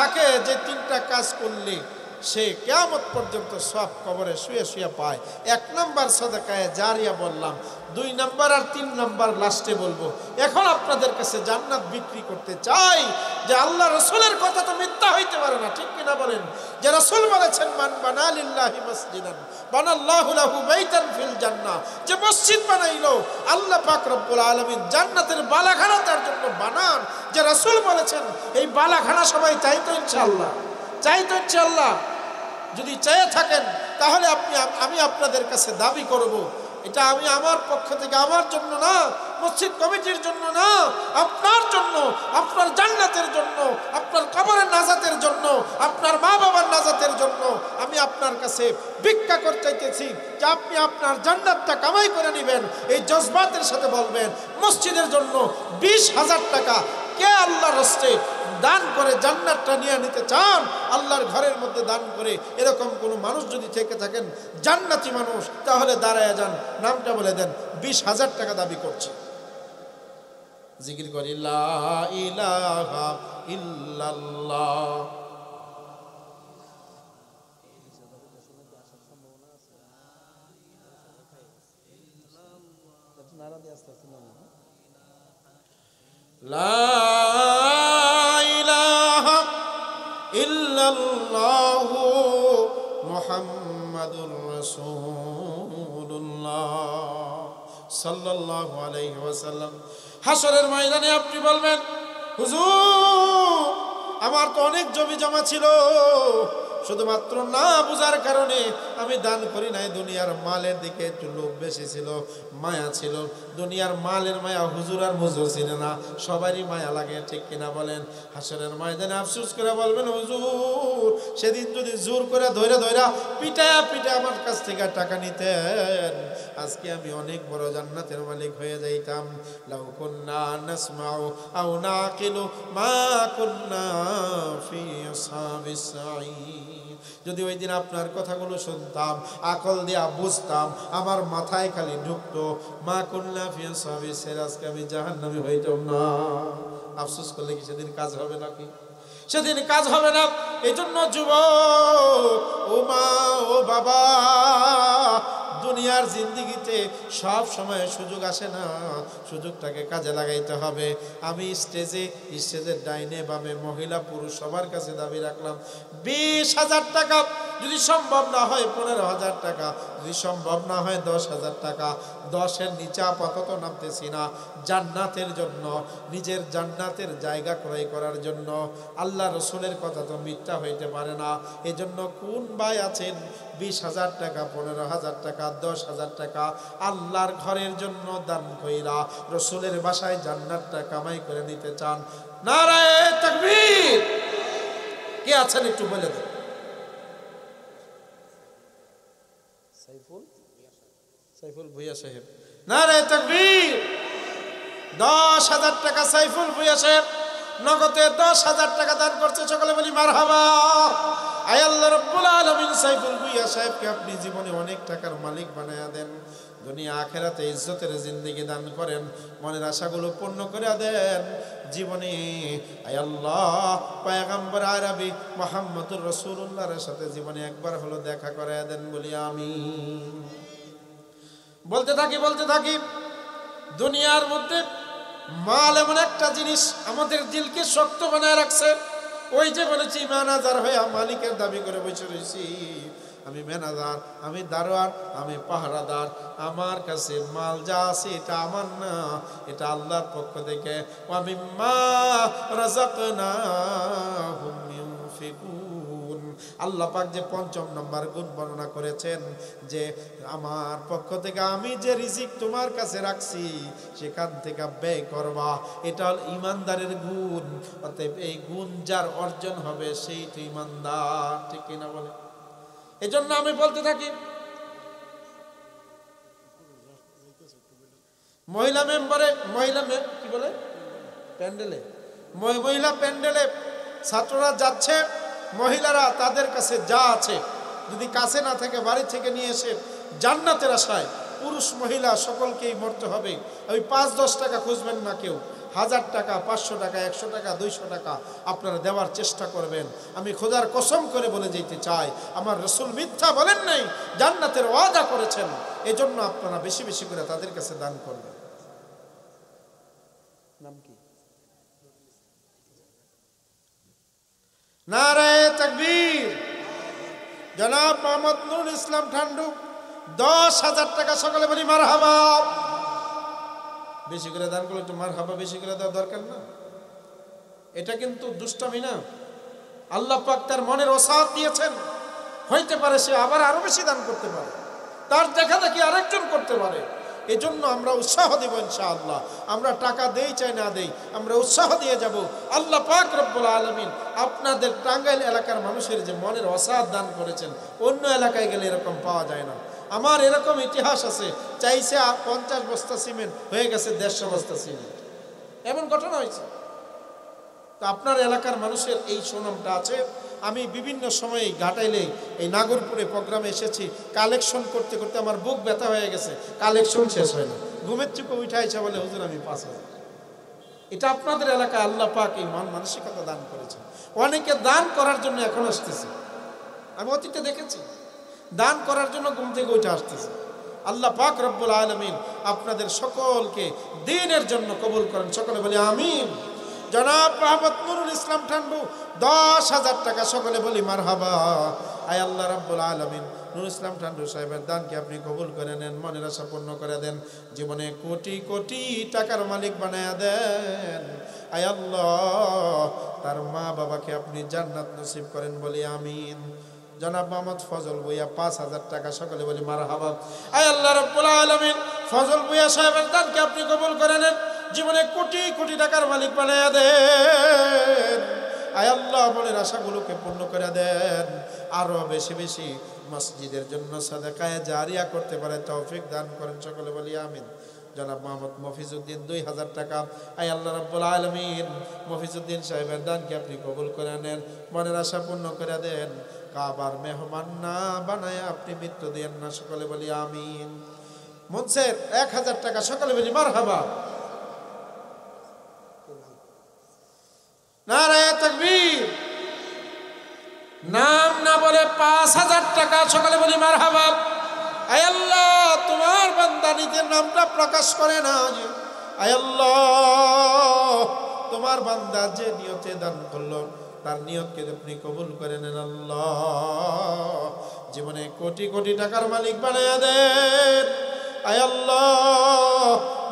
থাকে যে তিনটা কাজ করলে সে কিয়ামত পর্যন্ত সব কবরে শুয়ে শুয়ে পায়। 1 নম্বর সাদাকায়ে জারিয়া বললাম, 2 নম্বর আর 3 নম্বর লাস্টে বলবো। এখন আপনাদের কাছে জান্নাত বিক্রি করতে চাই যে আল্লাহ রাসূলের কথা তো মিথ্যা হইতে পারে না, ঠিক কিনা বলেন? যে রাসূল বলেছেন মান বানা লিল্লাহি মাসজিদান বানাল্লাহু লাহু বাইতান ফিল জান্নাহ, যে মসজিদ বানাইলো আল্লাহ পাক রব্বুল আলামিন জান্নাতের বালাখানা তার জন্য বানান। যে রাসূল বলেছেন এই বালাখানা সবাই চাই তো ইনশাআল্লাহ, চাই তো ইনশাআল্লাহ। যদি চেয়ে থাকেন তাহলে আমি আপনাদের কাছে দাবি করব, এটা আমি আমার পক্ষ থেকে, আমার জন্য না, মসজিদ কমিটির জন্য না, আপনার জন্য, আপনার জান্নাতের জন্য, আপনার কবরের নাজাতের জন্য, আপনার মা বাবার নাজাতের জন্য আমি আপনার কাছে ভিক্ষা করতে চাইতেছি যে আপনি আপনার জান্নাতটা কামাই করে নেবেন। এই জজবাতের সাথে বলবেন মসজিদের জন্য 20,000 টাকা কে আল্লাহর রাস্তে দান করে জান্নাতটা নিয়ে নিতে চান, আল্লাহর ঘরের মধ্যে দান করে, এরকম কোনো মানুষ যদি থেকে থাকেন জান্নাতি মানুষ, তাহলে দাঁড়ায় যান, নামটা বলে দেন। 20,000 টাকা দাবি করছে। জিকির করি লা ইলাহা ইল্লাল্লাহ। লা ইলাহা ইল্লাল্লাহু মুহাম্মাদুর রাসূলুল্লাহ সাল্লাল্লাহু আলাইহি ওয়াসাল্লাম। হাসরের ময়দানে আপনি বলবেন হুজুর আমার তো অনেক জমি জমা ছিল, শুধুমাত্র না বুঝার কারণে আমি দান করি নাই। দুনিয়ার মালের দিকে একটু লোভ বেশি ছিল, মায়া ছিল। দুনিয়ার মালের মায়া হুজুর আর মুজুর ছিল না, সবারই মায়া লাগে, ঠিক কিনা বলেন? হাসরের ময়দানে আফসোস করে বলবেন হুজুর সেদিন যদি জোর করে ধইরা পিটায়া আমার কাছ থেকে টাকা নিতেন, আজকে আমি অনেক বড় জান্নাতের মালিক হয়ে যাইতাম। লাউ কুন্না নাসমাউ আও নাকিলু মা কুন্না ফি আসহাবিস সাঈদ। যদি ওই দিন আপনার কথাগুলো শুনতাম, আকল দিয়া বুঝতাম, আমার মাথায় খালি ঢুকতো, মা কুন্না ফি আসহাবিস সাঈদ, আজকে আমি জাহান্নামী হইতাম না। আফসোস করলে কি সেদিন কাজ হবে নাকি? সেদিন কাজ হবে না। এই জন্য যুবক, ও মা, ও বাবা, দুনিয়ার জিন্দিগিতে সব সময় সুযোগ আসে না, সুযোগটাকে কাজে লাগাইতে হবে। আমি স্টেজের ডাইনে বামে মহিলা পুরুষ সবার কাছে দাবি রাখলাম 20,000 টাকা, যদি সম্ভব না হয় 15,000 টাকা, যদি সম্ভব না হয় 10,000 টাকা। 10-এর নিচে আপাতত নামতেছি না, জান্নাতের জন্য, নিজের জান্নাতের জায়গা ক্রয় করার জন্য। আল্লাহ রসুলের কথা তো মিথ্যা হইতে পারে না। এজন্য কোন ভাই আছেন 20,000 টাকা, 15,000 টাকা, 10,000 টাকা আল্লাহর ঘরের জন্য দান কইরা রসুলের বাসায় জান্নাতটা কামাই করে নিতে চান? নারায়ে তাকবীর। কে আছেন একটু বলে দেন। সাইফুল ভুইয়া সাহেব, নারায়ে তাকবীর। 10,000 টাকা সাইফুল ভুইয়া সাহেব নগদে 10,000 টাকা দান করছে। সকলে বলি মারহাবা। আয় আল্লাহ রাব্বুল আলামিন সাইফুল ভুইয়া সাহেবকে আপনি জীবনে অনেক টাকার মালিক বানায়া দেন, দুনিয়া আখিরাতে ইজ্জতের জিন্দেগি দান করেন, মনের আশাগুলো পূর্ণ করে দেন জীবনে। আয় আল্লাহ পয়গম্বর আরবি মুহাম্মদুর রাসূলুল্লাহর সাথে জীবনে একবার হলো দেখা করায়া দেন, বলি আমিন। বলতে থাকি দুনিয়ার মধ্যে মাল এমন একটা জিনিস আমাদের দিলকে শক্ত বানায় রাখছে। ওই যে বলেছি ম্যানেজার হয়ে মালিকের দাবি করে বসে রয়েছি, আমি ম্যানেজার, আমি দারোয়ান, আমি পাহারাদার, আমার কাছে মাল যা আছে এটা আমার না, এটা আল্লাহর পক্ষ থেকে। ওয়া মিম্মা রাযাকনাহুম ইউনফিকুন। আল্লাহ পাক যে 5ম নম্বর গুণ বর্ণনা করেছেন যে আমার পক্ষ থেকে আমি যে রিজিক তোমার কাছে রাখছি সেখান থেকে ব্যয় করবা, এটা হল ইমানদারের গুণ। অতএব এই গুণ যার অর্জন হবে সেই তো ইমানদার, ঠিক কিনা বলে? এজন্য আমি বলতে থাকি মহিলা প্যান্ডেলে ছাত্ররা যাচ্ছে, মহিলারা তাদের কাছে যা আছে যদি কাছে না থাকে বাড়ি থেকে নিয়ে এসে জান্নাতের আশায় পুরুষ মহিলা সকলকেই মরতে হবে। ওই 5-10 টাকা খুঁজবেন না কেউ, 1000 টাকা, 500 টাকা, 100 টাকা, 200 টাকা আপনারা দেওয়ার চেষ্টা করবেন। আমি খোদার কসম করে বলে যেতে চাই, আমার রাসূল মিথ্যা বলেন নাই, জান্নাতের ওয়াদা করেছেন। এজন্য আপনারা বেশি বেশি করে তাদের কাছে দান করবেন। নাম কি? নারায়ে তাকবীর। জনাব মোহাম্মদ নুরুল ইসলাম ঠান্ডু 10,000 টাকা, সকলে বলি মারহাবা। বেশি করে দান করলে একটু মারহাবা বেশি করে দেওয়া দরকার না? এটা কিন্তু দুষ্টামি না। আল্লাহ পাক তার মনের ওসাত দিয়েছেন, হইতে পারে সে আবার আরো বেশি দান করতে পারে, তার দেখা দেখি আরেকজন করতে পারে। এজন্য আমরা উৎসাহ দেব ইনশাআল্লাহ। আমরা টাকা দেই চাই না দেই, আমরা উৎসাহ দিয়ে যাব। আল্লাহ পাক রব্বুল আলামিন আপনাদের টাঙ্গাইল এলাকার মানুষের যে মনের ওসাত দান করেছেন, অন্য এলাকায় গেলে এরকম পাওয়া যায় না। আমার এরকম ইতিহাস আছে, চাইছে 50 বস্তা সিমেন্ট, হয়ে গেছে 150 বস্তা সিমেন্ট, এমন ঘটনা হয়েছে। তো আপনার এলাকার মানুষের এই সুনামটা আছে। আমি বিভিন্ন সময়ে ঘাটাইলে এই নাগরপুরে প্রোগ্রামে এসেছি, কালেকশন করতে করতে আমার বুক ব্যথা হয়ে গেছে, কালেকশন শেষ হয় না। ঘুমের চুপে উঠাইছে বলে হুজুর আমি 5,000। এটা আপনাদের এলাকায় আল্লাহ পাক এই মানসিকতা দান করেছে। অনেকে দান করার জন্য এখন আসতেছে, আমি অতীতে দেখেছি, দান করার জন্য ঘুম থেকে উঠে আসতেছে। আল্লাহ পাক রব্বুল আলামিন আপনাদের সকলকে দ্বীনের জন্য কবুল করেন, সকলে বলি আমিন। জনাব মোহাম্মদ নুরুল ইসলাম ঠান্ডু 10,000 টাকা, সকলে বলি মারহাবা। আয় আল্লাহ রাব্বুল আলামিন নুরুল ইসলাম ঠান্ডু সাহেবের দানকে আপনি কবুল করে নেন, মনের আশা পূর্ণ করে দেন, জীবনে কোটি কোটি টাকার মালিক বানায়া দেন। আয় আল্লাহ তার মা বাবাকে আপনি জান্নাত নসিব করেন, বলি আমিন। জনাব মোহাম্মদ ফজল ভুঁইয়া 5,000 টাকা, সকলে বলি মারহাবা। আয় আল্লাহ রাব্বুল আলামিন ফজল ভুঁইয়া সাহেবের দানকে আপনি কবুল করে নেন, জীবনে কোটি কোটি টাকার মালিক বানায়া দেন। আয় আল্লাহ মনের আশাগুলোকে পূর্ণ করে দেন, আরো বেশি বেশি মসজিদের জন্য সাদাকায়ে জারিয়া করতে পারে তৌফিক দান করেন, সকলে বলি আমিন। জনাব মোহাম্মদ মফিজউদ্দিন 2,000 টাকা, আয় আল্লাহ রাব্বুল আলামিন মফিজউদ্দিন সাহেবের দানকে আপনি কবুল করে নেন, মনের আশা পূর্ণ করে দেন, কাবার মেহমান না বানায় আপনি মৃত্যু দেন না, সকলে বলি আমিন। মুনসের 1,000 টাকা, সকলে বলি মারহাবা। নারায়ে তাকবীর। নাম না বলে 5,000 টাকা, সকলে বলি মারহাবা। আয় আল্লাহ তোমার বান্দা নিজের নামটা প্রকাশ করে না, আয় আল্লাহ তোমার বান্দা যে নিয়তে দান করলো তার নিয়তকে আপনি কবুল করে নেন। আল্লাহ জীবনে কোটি কোটি টাকার মালিক বানায়া দেন। আয় আল্লাহ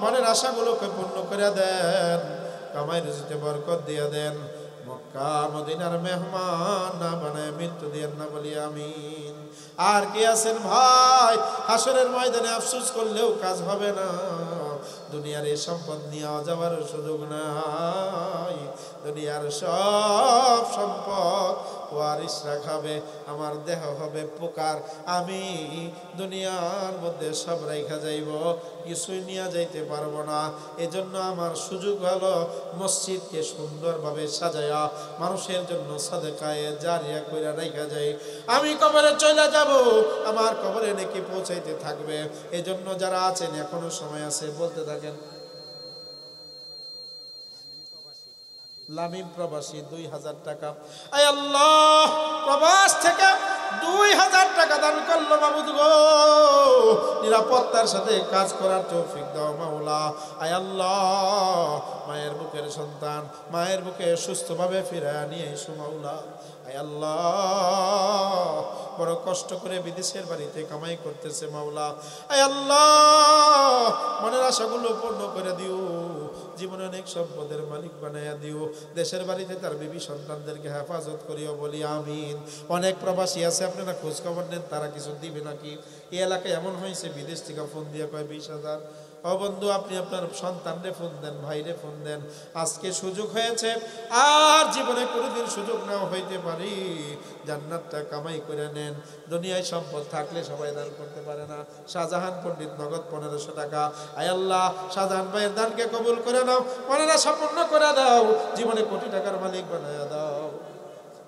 মনের আশাগুলোকে পূর্ণ করে দেন, কামাই রুজিতে বরকত দিয়ে দেন, মক্কা মদিনার মেহমান না বানায় মৃত্যু দিয়েন না, বলি আমিন। আর কি আছেন ভাই, হাসরের ময়দানে আফসোস করলেও কাজ হবে না, দুনিয়ার এই সম্পদ নিয়ে যাওয়ার সুযোগ নাই। দুনিয়ার সব সম্পদ ওয়ারিসরা খাবে, আমার দেহ হবে পোকার, আমি দুনিয়ার মধ্যে সব রাইখা যাইব, কিছুই নিয়ে যাইতে পারবো না। এজন্য আমার সুযোগ হলো মসজিদকে সুন্দরভাবে সাজায়া মানুষের জন্য সাদকায়ে জারিয়া কইরা রাইখা যাই। আমি কবরে চলে যাব, আমার কবরে নাকি পৌঁছাইতে থাকবে। এজন্য যারা আছেন এখনো সময় আছে, বলতে থাকেন। লামিম প্রবাসী 2,000 টাকা, আয় আল্লাহ প্রবাস থেকে 2,000 টাকা দান করলো মাবুদ গো, নিরাপত্তার সাথে কাজ করার তৌফিক দাও মাওলা। আয় আল্লাহ মায়ের বুকের সন্তান মায়ের বুকে সুস্থভাবে ফিরায় নিয়ে এসো মাওলা। আয় আল্লাহ বড় কষ্ট করে বিদেশের বাড়িতে কামাই করতেছে মাওলা। আয় আল্লাহ মনের আশাগুলো পূর্ণ করে দিও, জীবনে অনেক সম্পদের মালিক বানাইয়া দিও, দেশের বাড়িতে তার বিবি সন্তানদেরকে হেফাজত করিও, বলি আমিন। অনেক প্রবাসী আছে, আপনারা খোঁজ খবর নেন তারা কিছু দিবে নাকি। এই এলাকায় এমন হয়েছে বিদেশ থেকে ফোন দিয়ে কয় 20,000। ও বন্ধু আপনি আপনার সন্তানরে ফোন দেন, ভাইরে ফোন দেন, আজকে সুযোগ হয়েছে, আর জীবনে কোনোদিন সুযোগ নাও হইতে পারি, জান্নাতটা কামাই করে নেন। দুনিয়ায় সম্পদ থাকলে সবাই দান করতে পারে না। শাহজাহান পণ্ডিত নগদ 1500 টাকা, আয় আল্লাহ শাহজাহান ভাইয়ের দানকে কবুল করে নাও, মনের আশা পূর্ণ করে দাও, জীবনে কোটি টাকার মালিক বানায়া দাও।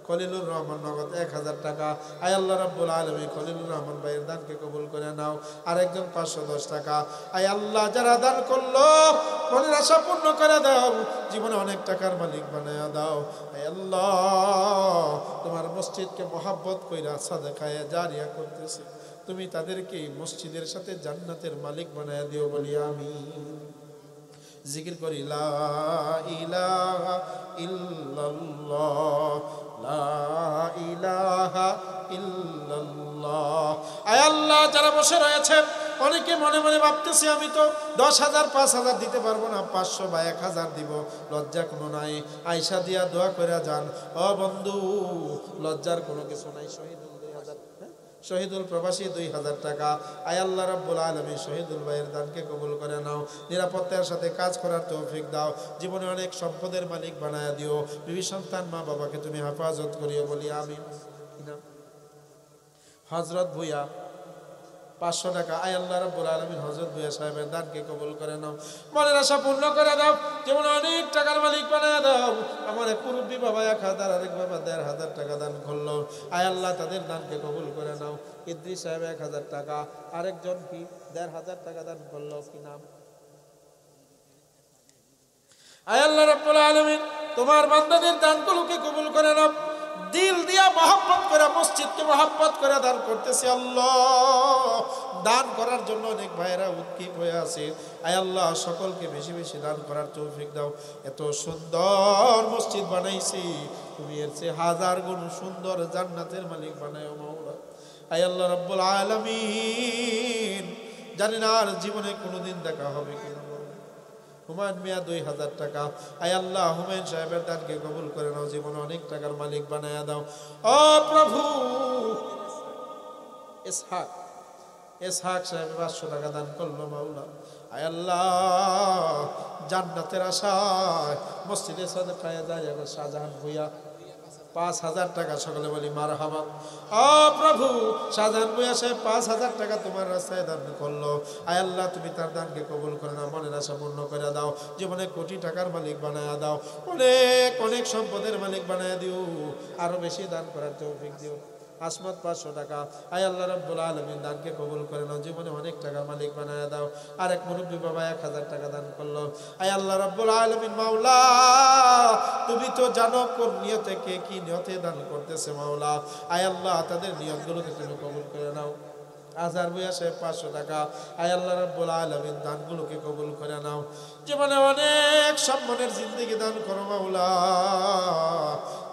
খলিলুর রহমান নগদ 1000 টাকা। আয় আল্লাহ রাব্বুল আলামিন খলিলুর রহমান ভাইয়ের দানকে কবুল করে নাও। আরেকজন 510 টাকা। আয় আল্লাহ যারা দান করলো মনের আশা পূর্ণ করে দাও, জীবনে অনেক টাকার মালিক বানায়া দাও। আয় আল্লাহ তোমার মসজিদকে মহাব্বত কইরা সাদাকায়ে জারিয়া করতেছে, তুমি তাদেরকে মসজিদের সাথে জান্নাতের মালিক বানায়া দিও বলি আমিন। জিকির করি লা ইলাহা ইল্লাল্লাহ, লা ইলাহা ইল্লাল্লাহ। আয় আল্লাহ যারা বসে রয়েছে অনেকে মনে মনে ভাবতেছি আমি তো 10,000 5,000 দিতে পারবো না, 500 বা 1000 দিব, লজ্জা কোনো নাই। আয়সা দিয়া দোয়া করে যান। ও বন্ধু লজ্জার কোনো কিছু নাই। শহীদুল প্রবাসী 2000 টাকা। আয় আল্লাহ রাব্বুল আলামিন শহীদুল ভাইয়ের দানকে কবুল করে নাও, নিরাপত্তার সাথে কাজ করার তৌফিক দাও, জীবনে অনেক সম্পদের মালিক বানায়া দিও, বিবি সন্তান মা বাবাকে তুমি হেফাজত করিও বলি আমিন। হযরত ভুইয়া 500 টাকা। আয় আল্লাহ রাব্বুল আলামিন হযরত ভুইয়া সাহেবের দানকে কবুল করে নাও, মনের আশা পূর্ণ করে দাও, যেমন অনেক টাকার মালিক বানায় দাও। আমার এক মুরব্বী বাবা 1000, আরেক বাবা 1500 টাকা দান করলো। আয় আল্লাহ তাদের দানকে কবুল করে নাও। ইদ্রিস সাহেব 1000 টাকা, আরেকজন কি 1500 টাকা দান করলো, কি নাম? আয় আল্লাহ রাব্বুল আলামিন তোমার বান্দাদের দানগুলোকে কবুল করে নাও। দিল দিয়া মহব্বত করে মসজিদকে মহব্বত করে দান করতেছি আল্লাহ। দান করার জন্য অনেক ভাইরা উৎক্ষিপ হয়ে আছে। আয় আল্লাহ সকলকে বেশি বেশি দান করার তৌফিক দাও। এত সুন্দর মসজিদ বানাইছি, তুমি এর চেয়ে 1000 গুণ সুন্দর জান্নাতের মালিক বানায়ো মাওলা। আয় আল্লাহ রাব্বুল আলামিন জানি না আর জীবনে কোনোদিন দেখা হবে কিনা। হুমায়ুন মিয়া 2000 টাকা। আয় আল্লাহ হুমায়ুন সাহেবের দানকে কবুল করে নাও, জীবনে অনেক টাকার মালিক বানায়া দাও। ও প্রভু ইসহাক সাহেব 500 টাকা দান করলো মাওলা। আয় আল্লাহ জান্নাতের আশায় মসজিদে সাদাকায়ে জারিয়া শাহজাহান ভুইয়া 5000 টাকা, সকলে বলি মারহাবা। ও প্রভু শাহজাহান ভুইয়া সাহেব 5000 টাকা তোমার রাস্তায় দান করলো। আয় আল্লাহ তুমি তার দানকে কবুল করে নাও, মনের আশা পূর্ণ করে দাও, জীবনে কোটি টাকার মালিক বানায়া দাও, অনেক অনেক সম্পদের মালিক বানায়া দিও, আরো বেশি দান করার তৌফিক দিও। আসমত 500 টাকা। আয় আল্লাহ রাব্বুল আলামিন দানকে কবুল করে নাও, জীবনে অনেক টাকার মালিক বানায়া দাও। আরেক মুরব্বী বাবা 1000 টাকা দান করলো। আয় আল্লাহ রাব্বুল আলামিন মাওলা তুমি তো জানো কোন নিয়তে কে কি নিয়তে দান করতেছে মাওলা। আয় আল্লাহ তাদের নিয়তগুলোকে তুমি কবুল করে নাও। আজহার ভুইয়া সাহেব 500 টাকা। আয় আল্লাহ রাব্বুল আলামিন দানগুলোকে কবুল করে নাও, জীবনে অনেক সম্মানের জিন্দেগি দান করো মাওলা।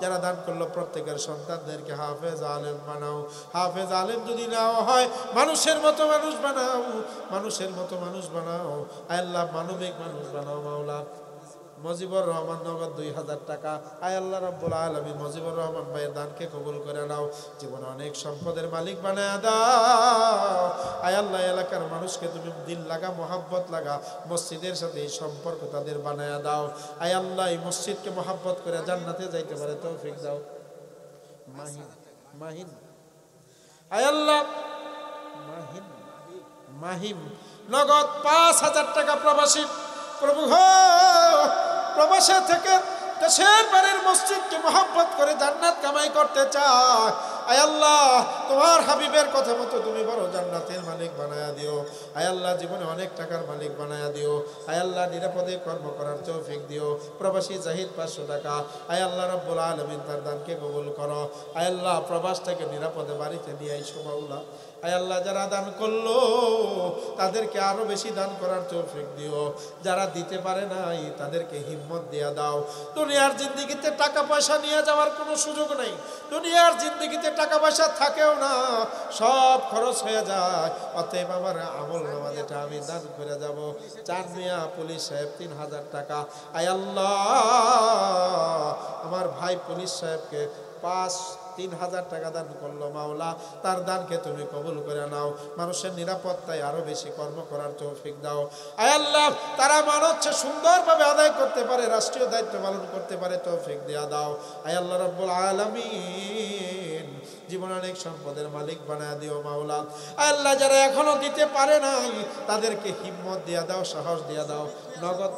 যারা দান করলো প্রত্যেকের সন্তানদেরকে হাফেজ আলেম বানাও। হাফেজ আলেম যদি নাও হয় মানুষের মতো মানুষ বানাও, মানুষের মতো মানুষ বানাও। আয় আল্লাহ মানবিক মানুষ বানাও মাওলা। মজিবুর রহমান নগদ 2000 টাকা। আয় আল্লাহ রাব্বুল আলামিন মজিবুর রহমান ভাইয়ের দানকে কবুল করে নাও, জীবনে অনেক সম্পদের মালিক বানায়া দাও। আয় আল্লাহ এলাকার মানুষকে তুমি দিল লাগা মহাব্বত লাগা মসজিদের সাথে এই সম্পর্ক তাদের বানায়া দাও। আয় আল্লাহ এই মসজিদকে মহাব্বত করে জান্নাতে যাইতে পারে তৌফিক দাও। মাহিন আয় আল্লাহ মাহিম নগদ 5000 টাকা প্রবাসী। প্রভু প্রবাসে থেকে দেশের বাড়ির মসজিদকে মহব্বত করে জান্নাত কামাই করতে চায়। আয় আল্লাহ তোমার হাবিবের কথা মতো তুমি বড় জান্নাতের মালিক বানায়া দিও। আয় আল্লাহ জীবনে অনেক টাকার মালিক বানায়া দিও। আয় আল্লাহ নিরাপদে কর্ম করার তৌফিক দিও। প্রবাসী জাহিদ 500 টাকা। আয় আল্লাহ রাব্বুল আলামিন তার দানকে কবুল করো। আয় আল্লাহ প্রবাস থেকে নিরাপদে বাড়িতে নিয়ে আইসো মাওলা। আয় আল্লাহ যারা দান করলো তাদেরকে আরো বেশি দান করার তৌফিক দিও। যারা দিতে পারে নাই তাদেরকে হিম্মত দিয়া দাও। দুনিয়ার জিন্দেগিতে টাকা পয়সা নিয়ে যাওয়ার কোনো সুযোগ নেই, দুনিয়ার জিন্দেগিতে টাকা পয়সা থাকেও না, সব খরচ হয়ে যায়। অতএব আমার আমল নামা যেটা আমি দান করে যাব। চার মিয়া পুলিশ সাহেব 3000 টাকা। আয় আল্লাহ আমার ভাই পুলিশ সাহেবকে 3,000 টাকা দান করলো, মাওলা তার দানকে তুমি কবুল করে নাও, মানুষের নিরাপত্তায় আরো বেশি কর্ম করার তৌফিক দাও। আয় আল্লাহ, তারা হচ্ছে সুন্দরভাবে আদায় করতে পারে, রাষ্ট্রীয় দায়িত্ব পালন করতে পারে, তৌফিক দিয়া দাও। আয় আল্লাহ রাব্বুল আলামিন, জীবনে অনেক সম্পদের মালিক বানায় দিও মাওলা। আল্লাহ, যারা এখনো দিতে পারে নাই তাদেরকে হিম্মত দিয়া দাও, সাহস দিয়া দাও। নগদ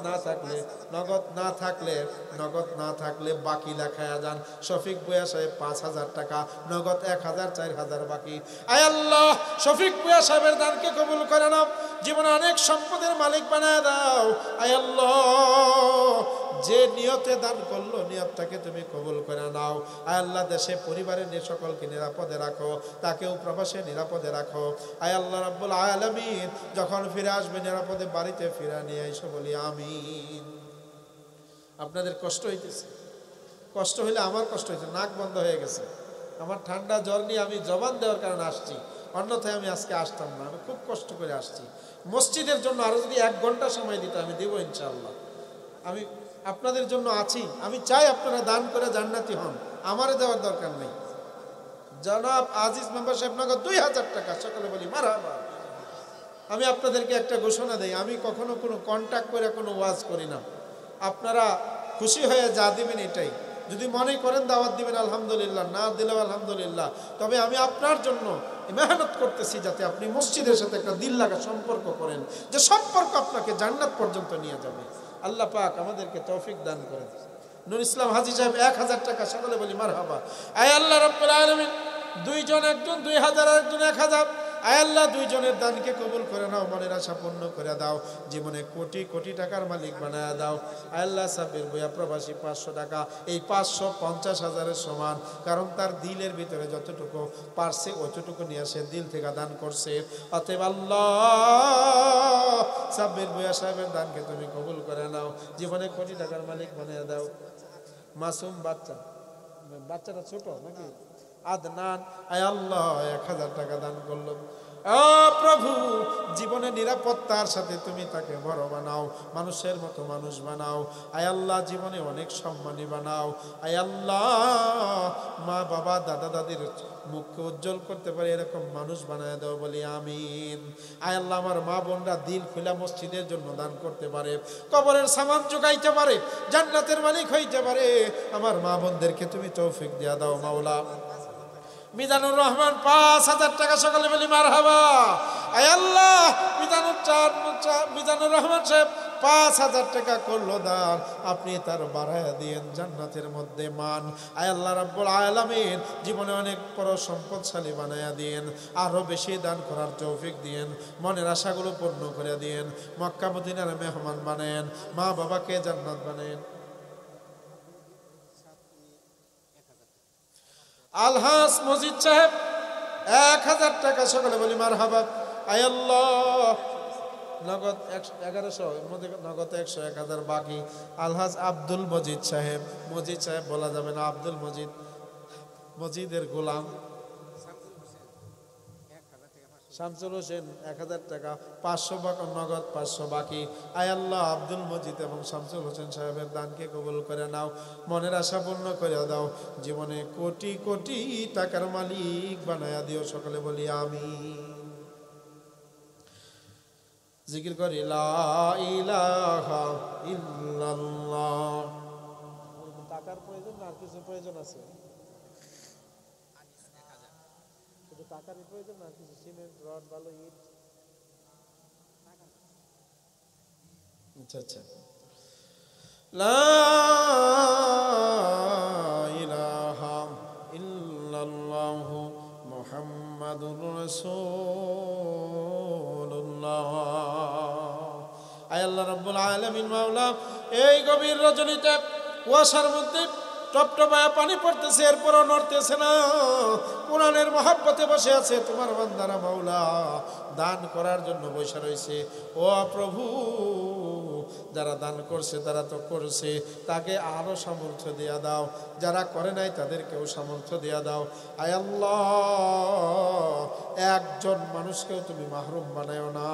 না থাকলে বাকি লেখায়া যান। শফিক ভূঁইয়া সাহেব 5,000 টাকা নগদ, 1,000, 4,000 বাকি। আয় আল্লাহ, শফিক ভূঁইয়া সাহেবের দানকে কবুল করে নাও, জীবনে অনেক সম্পদের মালিক বানায় দাও। আয় আল্লাহ, যে নিয়তে দান করলো নিয়তটাকে তুমি কবুল করে নাও। আয় আল্লাহ, দেশে পরিবারের সকলকে নিরাপদে রাখো, তাকেও প্রবাসে নিরাপদে রাখো। আয় আল্লাহ রাব্বুল আলামিন, যখন ফিরে আসবে নিরাপদে বাড়িতে ফিরে নিয়ে এসো, বলি আমিন। আপনাদের কষ্ট হইতেছে, কষ্ট হইলে আমার কষ্ট হয়েছে, নাক বন্ধ হয়ে গেছে, আমার ঠান্ডা জ্বর নিয়ে আমি জবান দেওয়ার কারণে আসছি, অন্যথায় আমি আজকে আসতাম না। আমি খুব কষ্ট করে আসছি। মসজিদের জন্য আরো যদি 1 ঘন্টা সময় দিতে আমি দেবো ইনশাআল্লাহ। আমি আপনাদের জন্য আছি, আমি চাই আপনারা দান করে জান্নাতি হন, আমারে দেওয়ার দরকার নেই। জনাব আজিজ মেম্বার সাহেব নগদ 2,000 টাকা, সকালে বলি মারহাবা। আমি আপনাদেরকে একটা ঘোষণা দেই, আমি কখনো কোনো কন্ট্যাক্ট করে কোনো ওয়াজ করি না। আপনারা খুশি হয়ে যা দিবেন এটাই, যদি মনে করেন দাওয়াত দিবেন আলহামদুলিল্লাহ, না দিলেও আলহামদুলিল্লাহ। তবে আমি আপনার জন্য মেহনত করতেছি যাতে আপনি মসজিদের সাথে একটা দিল লাগা সম্পর্ক করেন, যে সম্পর্ক আপনাকে জান্নাত পর্যন্ত নিয়ে যাবে। আল্লাহ পাক আমাদেরকে তৌফিক দান করেন। নুর ইসলাম হাজী সাহেব 1,000 টাকা, সকলে বলি মারহাবা। আয় আল্লাহ রাব্বুল আলামিন, 2 জন, একজন 2,000 আর একজন 1,000। আয় আল্লাহ, 2 জনের দানকে কবুল করে নাও, মনের আশা পূর্ণ করে দাও, জীবনে কোটি কোটি টাকার মালিক বানায় দাও। আয় আল্লাহ, সাব্বির ভূঁইয়া প্রবাসী 500 টাকা, এই 550,000-এর সমান, কারণ তার দিলের ভিতরে যতটুকু পারছে অতটুকু নিয়ে আসে, দিল থেকে দান করছে। অতএব আল্লাহ, সাব্বির ভূঁইয়া সাহেবের দানকে তুমি কবুল করে নাও, জীবনে কোটি টাকার মালিক বানিয়ে দাও। মাসুম বাচ্চাটা ছোট নাকি আদনান, আয় আল্লাহ 1,000 টাকা দান করলো। প্রভু, জীবনে নিরাপত্তার সাথে তুমি তাকে বড় বানাও, মানুষের মতো মানুষ বানাও। আয় আল্লাহ, জীবনে অনেক সম্মানী বানাও। আয় আল্লাহ, মা বাবা দাদা দাদির মুখকে উজ্জ্বল করতে পারে এরকম মানুষ বানায় দাও, বলি আমিন। আয় আল্লাহ, আমার মা বোনরা দিল খুলা মসজিদের জন্য দান করতে পারে, কবরের সামান জোগাইতে পারে, জান্নাতের মালিক হইতে পারে। আমার মা বোনদেরকে তুমি তৌফিক দিয়া দাও মাওলা। মিজানুর রহমান 5,000 টাকা, সকলে বলি মারহাবা। আয় আল্লাহ, মিজানুর রহমান সাহেব 5,000 টাকা করলো দান, আপনি তার বাড়ায়া দিয়েন জান্নাতের মধ্যে মান। আয় আল্লাহ রাব্বুল আলামিন, জীবনে অনেক বড় সম্পদশালী বানায়া দিয়েন, আরো বেশি দান করার তৌফিক দিয়েন, মনের আশাগুলো পূর্ণ করে দিয়েন, মক্কা মদিনার মেহমান বানায়েন, মা বাবাকে জান্নাত বানায়েন। আলহাস মজিদ সাহেব 1,000 টাকা, সকলে বলি মারহাবা। আয় আল্লাহ, নগদ 1100, নগদ 100, 1,000 বাকি। আলহাজ আব্দুল মজিদ সাহেব বলা যাবে না, আব্দুল মজিদের গোলাম শামসুল হোসেন 1,000 টাকা, 500 নগদ, 500 বাকি। আয় আল্লাহ, আব্দুল মজিদ এবং শামসুল হোসেন সাহেবের দানকে কবুল করে নাও, মনের আশা পূর্ণ করে দাও, জীবনে কোটি কোটি টাকার মালিক বানায়া দিও, সকলে বলি আমিন। জিকির করি লা ইলাহা ইল্লাল্লাহ। টাকার প্রয়োজন না আর কিছু প্রয়োজন আছে? শুধু টাকার প্রয়োজন না, কিছু সিমেন্ট, রড, বালু, ইট? আচ্ছা আচ্ছা। লা ইলাহা ইল্লাল্লাহু মুহাম্মাদুর রাসূলুল্লাহ। আয় আল্লাহ রাব্বুল আলামিন মাওলা, এই গভীর রজনীতে কুয়াশার মধ্যে টপটপায়া পানি পড়তেছে, এরপরও নড়তেছে না, কোরআনের মহব্বতে বসে আছে তোমার বান্দারা মাওলা, দান করার জন্য বসে রয়েছে। ও প্রভু, যারা দান করছে তারা তো করছে, তাকে আরো সামর্থ্য দেয়া দাও, যারা করে নাই তাদেরকেও সামর্থ্য দেয়া দাও। আয় আল্লাহ, একজন মানুষকেও তুমি মাহরুম বানায়ো না।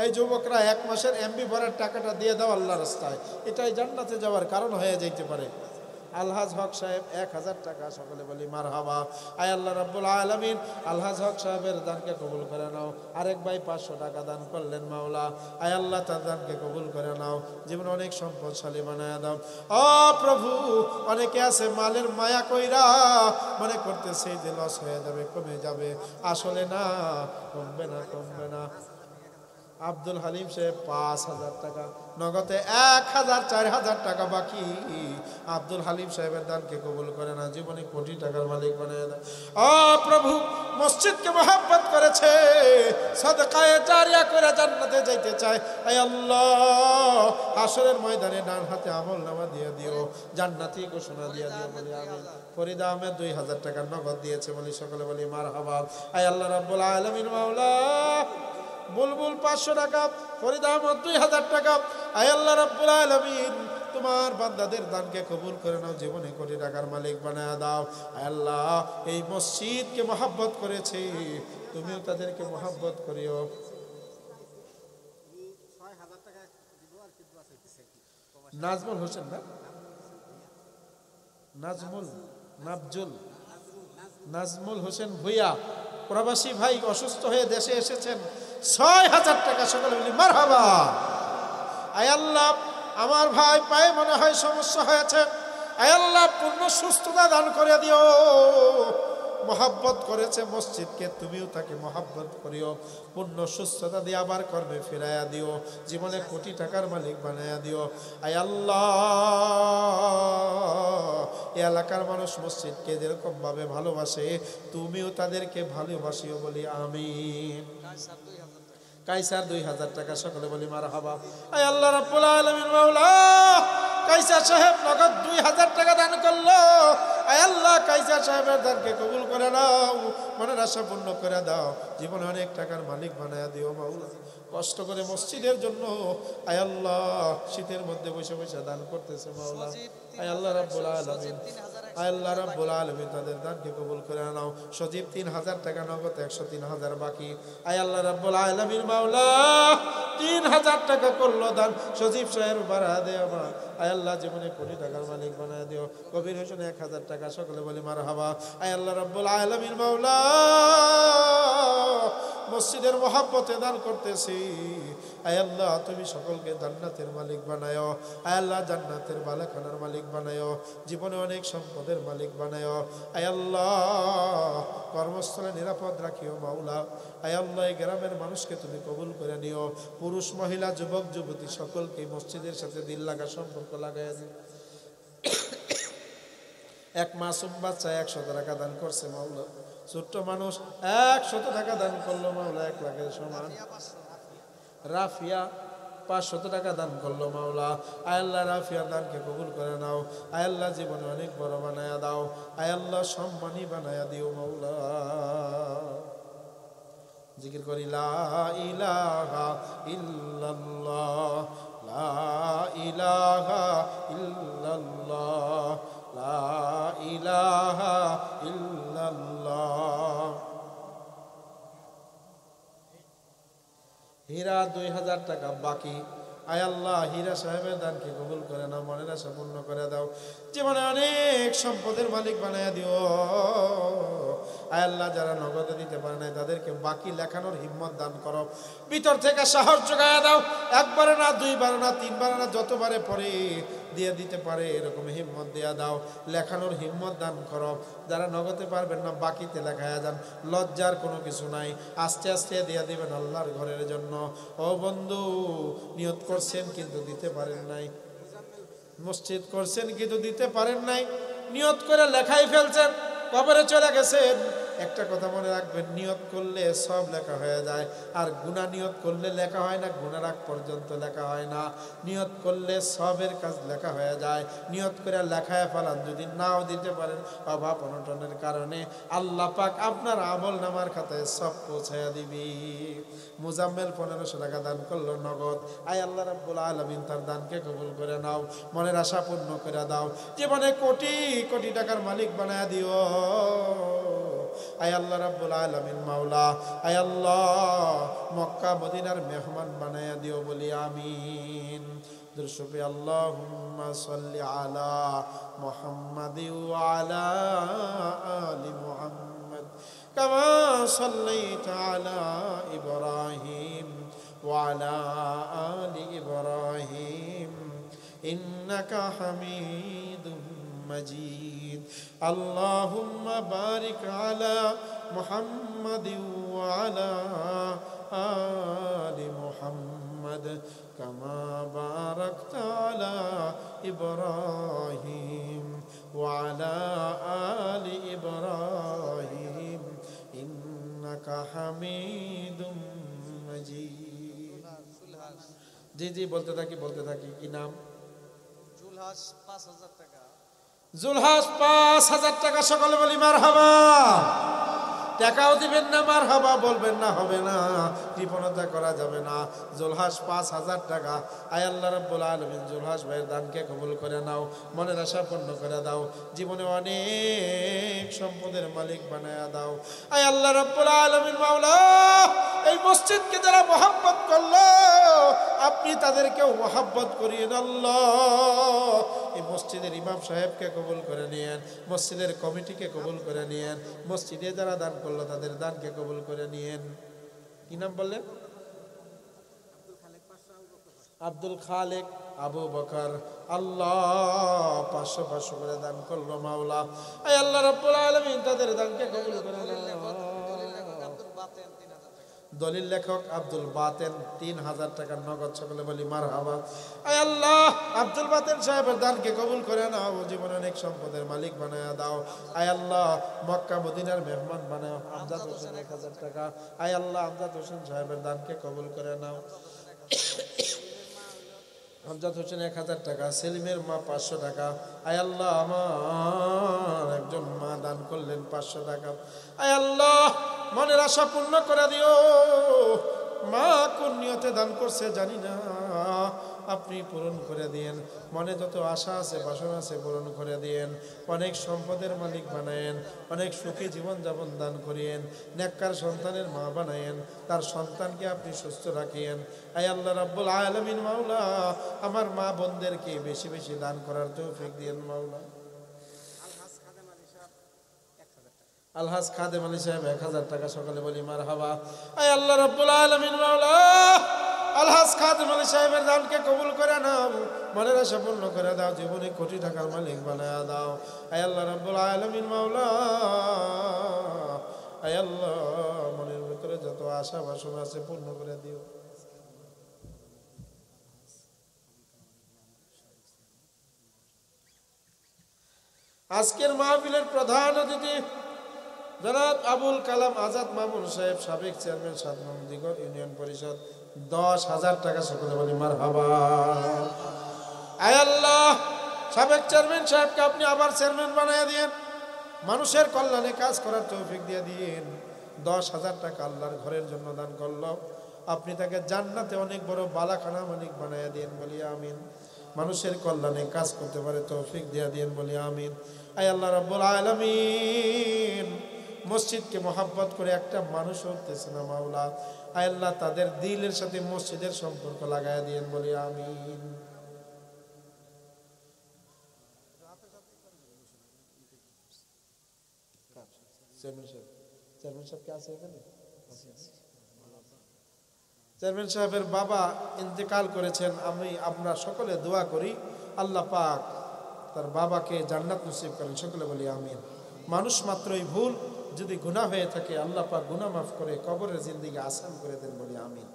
এই যুবকরা 1 মাসের এমবি ভরার টাকাটা দিয়ে দাও আল্লাহর রাস্তায়, এটাই জান্নাতে যাওয়ার কারণ হয়ে যাইতে পারে। আলহাজ হক সাহেব 1000 টাকা, সকলে বলি মারহাবা। আয় আল্লাহ রাব্বুল আলামিন আলহাজ হক সাহেবের দানকে কবুল করে নাও। আরেক ভাই 500 টাকা দান করলেন মাওলা, আয় আল্লাহ তার দানকে কবুল করে নাও, জীবনে অনেক সম্পদশালী বানায় দাও। ও প্রভু, অনেকে আছে মালের মায়া কইরা মনে করতেছে যে লস হয়ে যাবে, কমে যাবে, আসলে না, কমবে না, কমবে না। আব্দুল হালিম সাহেব 5000 টাকা নগদে, 4000 টাকা বাকি। আব্দুল হালিম সাহেবের দানকে কবুল করে না, জীবনে কোটি টাকার মালিক বানিয়ে দেয়। ও প্রভু, মসজিদকে মহব্বত করেছে, সাদকায়ে জারিয়া করে জান্নাতে যাইতে চায়, আয় আল্লাহ হাশরের ময়দানে ডান হাতে আমলনামা দিয়ে দিও, জান্নাতি ঘোষণা দিয়ে দিও, বলি আমিন। ফরিদা আহমেদ 2000 টাকা নগদ দিয়েছে, বলি সকলে বলি মারহাবা। আয় আল্লাহ রাব্বুল আলামিন মাওলা। বুলবুল 500 টাকা, ফরিদ আহমদ 2000 টাকা, আয় আল্লাহ রাব্বুল আলামিন তোমার বান্দাদের দানকে কবুল করে নাও, জীবনে কোটি টাকার মালিক বানায় দাও। আয় আল্লাহ, এই মসজিদকে মহব্বত করেছে, তুমিও তাদেরকে মহব্বত করিও। নাজমুল হোসেন না, নাজমুল হোসেন ভুইয়া প্রবাসী ভাই, অসুস্থ হয়ে দেশে এসেছেন, 6000 টাকা, সকলে বলি মারহাবা। আয় আল্লাহ, আমার ভাই পায়ে মনে হয় সমস্যা হয়েছে, আয় আল্লাহ পূর্ণ সুস্থতা দান করে দিও। মহব্বত করেছে মসজিদকে, তুমিও তাকে মহব্বত করিও, পূর্ণ সুস্থতা দিয়ে আবার কর্মে ফিরাইয়া দিও, জীবনে কোটি টাকার মালিক বানাইয়া দিও। আয় আল্লাহ, এই এলাকার মানুষ মসজিদকে যেরকম ভাবে ভালোবাসে, তুমিও তাদেরকে ভালোবাসিও, বলি আমিন। কাইসার 2000 টাকা, সকলে বলি মারহাবা। আয় আল্লাহ রাব্বুল আলামিন মাওলা, কাইসার সাহেব নগদ 2000 টাকা দান করলো, আয় আল্লাহ কাইসার সাহেবের দানকে কবুল করে নাও, মনের আশা পূর্ণ করে দাও, জীবনে অনেক টাকার মালিক বানায়া দিও মাওলা। কষ্ট করে মসজিদের জন্য আয় আল্লাহ শীতের মধ্যে বসে বসে দান করতেছে মাওলা, আয় আল্লাহ রাব্বুল আলামিন, আয় আল্লাহ রাব্বুল আলামিন তাদের দানকে কবুল করে নাও। সজীব 3000 টাকা নগদ, 103,000 বাকি, আয় আল্লাহ রাব্বুল আলামিন মাওলা 3000 টাকা করলো দান, সজীব সাহেব বাড়া দে আমার, আয় আল্লাহ জীবনে কোটি টাকার মালিক বানায় দিও। কবির হোসেন 1000 টাকা, সকলে বলি মারহাবা। আয় আল্লাহ রাব্বুল আলামিন মাওলা, মসজিদের মহব্বতে দান করতেছি, আয় আল্লাহ তুমি সকলকে জান্নাতের মালিক বানায়ো, আয় আল্লাহ জান্নাতের বালাখানার মালিক বানায়ো, জীবনে অনেক সম্পদের মালিক বানায়ো, আয় আল্লাহ কর্মস্থলে নিরাপদ রাখিও মাওলা। আয় আল্লাহ এই গ্রামের মানুষকে তুমি কবুল করে নিও, পুরুষ মহিলা যুবক যুবতী সকলকে মসজিদের সাথে দিল লাগা সম্পর্ক লাগাইয়া দিও। এক মাসুম বাচ্চা 100 টাকা দান করছে মাওলা, ছোট্ট মানুষ 100 টাকা দান করলো মাওলা, 1 লাখের সমান। রাফিয়া 500 টাকা দান করলো মাওলা, আয় আল্লাহ রাফিয়া দানকে কবুল করে নাও, আয় আল্লাহ জীবনে অনেক বড় বানায়া দাও, আয় আল্লাহ সম্মানী বানায়া দিও মাওলা। জিকির করি লা ইলাহা ইল্লাল্লাহ, লা ইলাহা ইল্লাল্লাহ, লা ইলাহা ইল্লাল্লাহ। হীরা 2000 টাকা বাকি, আয় আল্লাহ হীরা সাহেবের দানকে কবুল করে নাও, মনের আশা পূর্ণ করে দাও, জীবনে অনেক সম্পদের মালিক বানায়া দিও। আয় আল্লাহ যারা নগদে দিতে পারে না তাদেরকে বাকি লেখানোর হিম্মত দান করো, ভিতর থেকে সাহস জোগায়া দাও, একবারে না, দুইবার না, তিনবার না, যতবারে পরে দিয়ে দিতে পারে এরকম হিম্মত দেয়া দাও, লেখানোর হিম্মত দান করো। যারা নগদে পারবেন না বাকিতে লেখায়া যান, লজ্জার কোনো কিছু নাই, আস্তে আস্তে দিয়ে দিবেন আল্লাহর ঘরের জন্য। ও বন্ধু, নিয়ত করছেন কিন্তু দিতে পারেন নাই, মসজিদ করছেন কিন্তু দিতে পারেন নাই, নিয়ত করে লেখাই ফেলছেন, কবরে চলে গেছেন। একটা কথা মনে রাখবেন, নিয়ত করলে সব লেখা হয়ে যায়, আর গুনাহ নিয়ত করলে লেখা হয় না, গুনার আগ পর্যন্ত লেখা হয় না। নিয়ত করলে সবের কাজ লেখা হয়ে যায়, নিয়ত করে লেখায় ফেলান, যদি নাও দিতে পারেন অভাব অনটনের কারণে, আল্লাহ পাক আপনার আমল নামার খাতায় সব পৌঁছায়া দিবি। মুজাম্মেল 1500 টাকা দান করলো নগদ, আয় আল্লাহ রাব্বুল আলামিন তার দানকে কবুল করে নাও, মনের আশা পূর্ণ করে দাও, জীবনে কোটি কোটি টাকার মালিক বানায়া দিও। আয় আল্লাহ রাব্বুল আলামিন মাওলা, আয় আল্লাহ মক্কা মদিনার মেহমান বানায়া দিও, বলি আমিন। দুরুশরীফে আল্লাহুম্মা সাল্লি আলা মুহাম্মাদি ওয়া আলা আলি মুহাম্মাদ কামা সাল্লাইতা আলা ইব্রাহিম ওয়া আলা আলি ইব্রাহিম ইন্নাকা হামিদুম مجيد اللهم بارك على محمد وعلى آل محمد كما باركت على إبراهيم وعلى آل إبراهيم إنك حميد مجيد জি জি বলতে থাকি কি নাম জুলহাস 5000 টাকা জুলহাস 5000 টাকা সকলে বলি মারহাবা টাকাও দিবেন না মারহাবা বলবেন না হবে না কৃপণতা করা যাবে না জুলহাস 5000 টাকা আয় আল্লাহ রাব্বুল আলামিন জুলহাস ভাইয়ের দানকে কবুল করে নাও মনের আশা পূর্ণ করে দাও জীবনে অনেক সম্পদের মালিক বানায়া দাও আয় আল্লাহ রাব্বুল আলামিন মাওলা এই মসজিদকে যারা মহব্বত করলো আপনি তাদেরকেও মহব্বত করিয়েন আল্লাহ এই মসজিদের ইমাম সাহেবকে কবুল করে নিয়েন মসজিদের কমিটিকে কবুল করে নিয়েন মসজিদে যারা দান করলো তাদের দানকে কবুল করে নিয়েন কি নাম বললেন আব্দুল খালেক আবু বকর আল্লাহ 500 করে দান করলো মাওলা আয় আল্লাহ রাব্বুল আলামিন তাদের দানকে কবুল করে নেন দলিল লেখক আব্দুল বাতেন 3000 টাকা নগদ সকলে বলি মারহাবা আয় আল্লাহ আব্দুল বাতেন সাহেবের দানকে কবুল করে নাও জীবনে অনেক সম্পদের মালিক বানায়া দাও আয় আল্লাহ মক্কা মদিনার মেহমান বানাও আমজাদ হোসেন 1000 টাকা আয় আল্লাহ আমজাদ হোসেন সাহেবের দানকে কবুল করে নাও আমজাদ হোসেন 1000 টাকা সেলিমের মা 500 টাকা আয় আল্লাহ আমার একজন মা দান করলেন 500 টাকা আয় আল্লাহ মনের আশা পূর্ণ করে দিও মা কোন নিয়তে দান করছে জানি না আপনি পূরণ করে দিয়েন মনে যত আশা আছে বাসনা আছে পূরণ করে দিয়েন অনেক সম্পদের মালিক বানায়েন অনেক সুখী জীবন যাপন দান করিয়েন নেককার সন্তানের মা বানায়েন তার সন্তানকে আপনি সুস্থ রাখিয়েন আয় আল্লাহ রাব্বুল আলামিন মাওলা আমার মা বোনদেরকে বেশি বেশি দান করার তৌফিক দিয়েন মাওলা আলহাজ খাদেম আলী সাহেব 1000 টাকা সকলে বলি মারহাবা আয় আল্লাহ রাব্বুল আলামিন মাওলা আলহাজ খাদেম আলী সাহেবের দানকে কবুল করে নাও মনের আশা পূর্ণ করে দাও জীবনে কোটি টাকার মালিক বানায়া দাও আয় আল্লাহ রাব্বুল আলামিন মাওলা আয় আল্লাহ মনের ভিতরে যত আশা বাসনা আছে পূর্ণ করে দিও আজকের মাহফিলের প্রধান অতিথি জনাব আবুল কালাম আজাদ মামুন সাহেব সাবেক চেয়ারম্যান 7 নং দিগর ইউনিয়ন পরিষদ 10,000 টাকা সকলে বলি মারহাবা আয় আল্লাহ সাবেক চেয়ারম্যান সাহেবকে আপনি আবার চেয়ারম্যান বানায় দিয়েন মানুষের কল্যাণে কাজ করার তৌফিক দিয়ে দিন 10,000 টাকা আল্লাহর ঘরের জন্য দান করলো আপনি তাকে জান্নাতে অনেক বড় বালাখানা মালিক বানায় দিন বলি আমিন মানুষের কল্যাণে কাজ করতে পারে তৌফিক দিয়ে দিন বলি আমিন আয় আল্লাহ রাব্বুল আলামিন মসজিদকে মহব্বত করে একটা মানুষ উঠতেছে না মাওলা আয় আল্লাহ তাদের দিলের সাথে মসজিদের সম্পর্ক লাগায় দিয়েন বলি আমিন চেয়ারম্যান সাহেবের বাবা ইন্তেকাল করেছেন আমরা সকলে দোয়া করি আল্লাহ পাক তার বাবাকে জান্নাত নসিব করেন সকলে বলি আমিন মানুষ মাত্রই ভুল যদি গুনাহ হয়ে থাকে আল্লাহ পাক গুনাহ মাফ করে কবরের জিন্দেগি আসান করে দেন বলি আমিন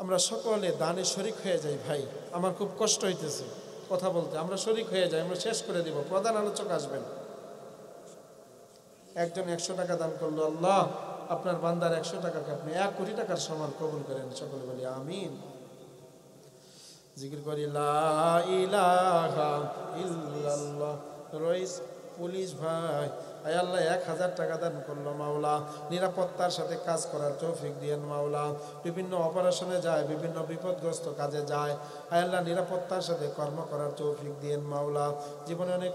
আমরা সকলে দানে শরীক হয়ে যাই ভাই আমার খুব কষ্ট হইতেছে কথা বলতে আমরা শরীক হয়ে যাই আমরা শেষ করে দিব প্রধান আলোচক আসবেন একজন 100 টাকা দান করলো আল্লাহ আপনার বান্দার 100 টাকাকে আপনি 1 কোটি টাকার সমান কবুল করেন সকলে বলি আমিন জিকির করি লা ইলাহা ইল্লাল্লাহ রইস পুলিশ ভাই, আয় আল্লাহ 1000 টাকা দান করলো মাওলা, নিরাপত্তার সাথে কাজ করার তৌফিক দিয়েন মাওলা। বিভিন্ন অপারেশনে যায়, বিভিন্ন বিপদগ্রস্ত কাজে যায়, আয় আল্লাহ নিরাপত্তার সাথে কর্ম করার তৌফিক দিয়েন মাওলা। জীবনে অনেক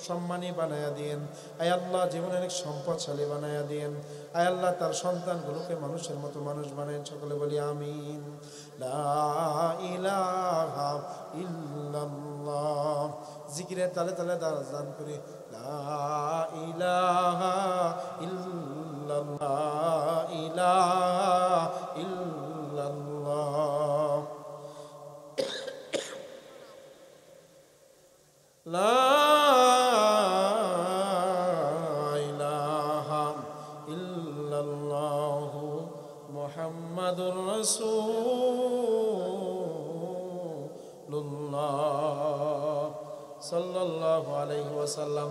সম্মানী বানায়া দিয়েন আয় আল্লাহ, জীবনে অনেক সম্পদশালী বানায়া দিয়েন আয় আল্লাহ। তার সন্তানগুলোকে মানুষের মতো মানুষ বানায়েন, সকলে বলি আমিন। লা ইলাহা ইল্লাল্লাহ। জিকিরের তালে তালে দান করি, লা ইলাহা ইল্লাল্লাহ, ইলাহা ইল্লাল্লাহ, লা ইলাহা ইল্লাল্লাহ মুহাম্মাদুর রাসূলুল্লাহ সাল্লাল্লাহু আলাইহি ওয়াসাল্লাম।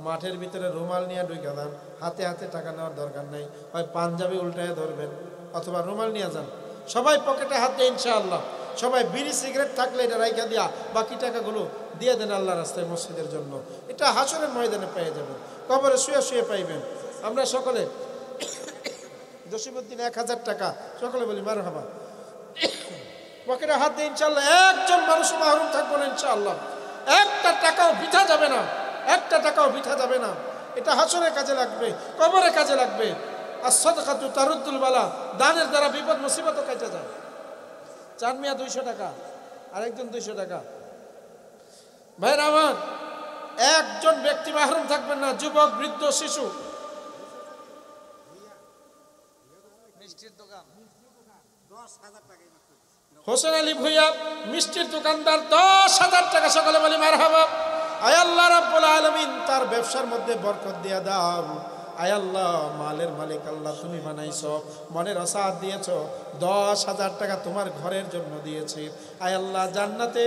মাঠের ভিতরে রুমাল নিয়ে ঢুকে যান, হাতে হাতে টাকা নেওয়ার দরকার নেই, হয় পাঞ্জাবি উল্টায় ধরবেন অথবা রুমাল নিয়ে যান। সবাই পকেটে হাত দিয়ে ইনশাআল্লাহ, সবাই বিড়ি সিগারেট থাকলে এটা রাইখা দিয়া বাকি টাকাগুলো দিয়ে দেন আল্লাহ রাস্তায় মসজিদের জন্য। এটা হাসরের ময়দানে পেয়ে যাবেন, কবরে শুয়ে শুয়ে পাইবেন। আমরা সকলে জসিমউদ্দিন 1000 টাকা, সকলে বলি মারহাবা। পকেটে হাত দিয়ে ইনশাআল্লাহ একজন মানুষ মাহরুম থাকবো না ইনশাআল্লাহ। একটা টাকাও বৃথা যাবে না, একটা টাকাও বৃথা যাবে না। এটা হাসরের কাজে লাগবে, কবরে কাজে লাগবে। আর সাদাকাতু তারুদ্দুল বালা, দানের দ্বারা বিপদ মুসিবতও কেটে যায়। চার মিয়া 200 টাকা, আরেকজন 200 টাকা। ভাইরা আমার, একজন ব্যক্তি মাহরুম থাকবেন না, যুবক, বৃদ্ধ, শিশু। মিষ্টির দোকান 10,000 টাকা হোসেন আলী ভুইয়া মিষ্টির দোকানদার 10,000 টাকা, সকলে বলি মারহাবা। আয় আল্লাহ রাব্বুল আলামিন তার ব্যবসার মধ্যে বরকত দিয়া দাও। আয় আল্লাহ, মালের মালিক আল্লাহ তুমি বানাইছো, মনের আশা দিয়েছো, 10,000 টাকা তোমার ঘরের জন্য দিয়েছে। আয় আল্লাহ জান্নাতে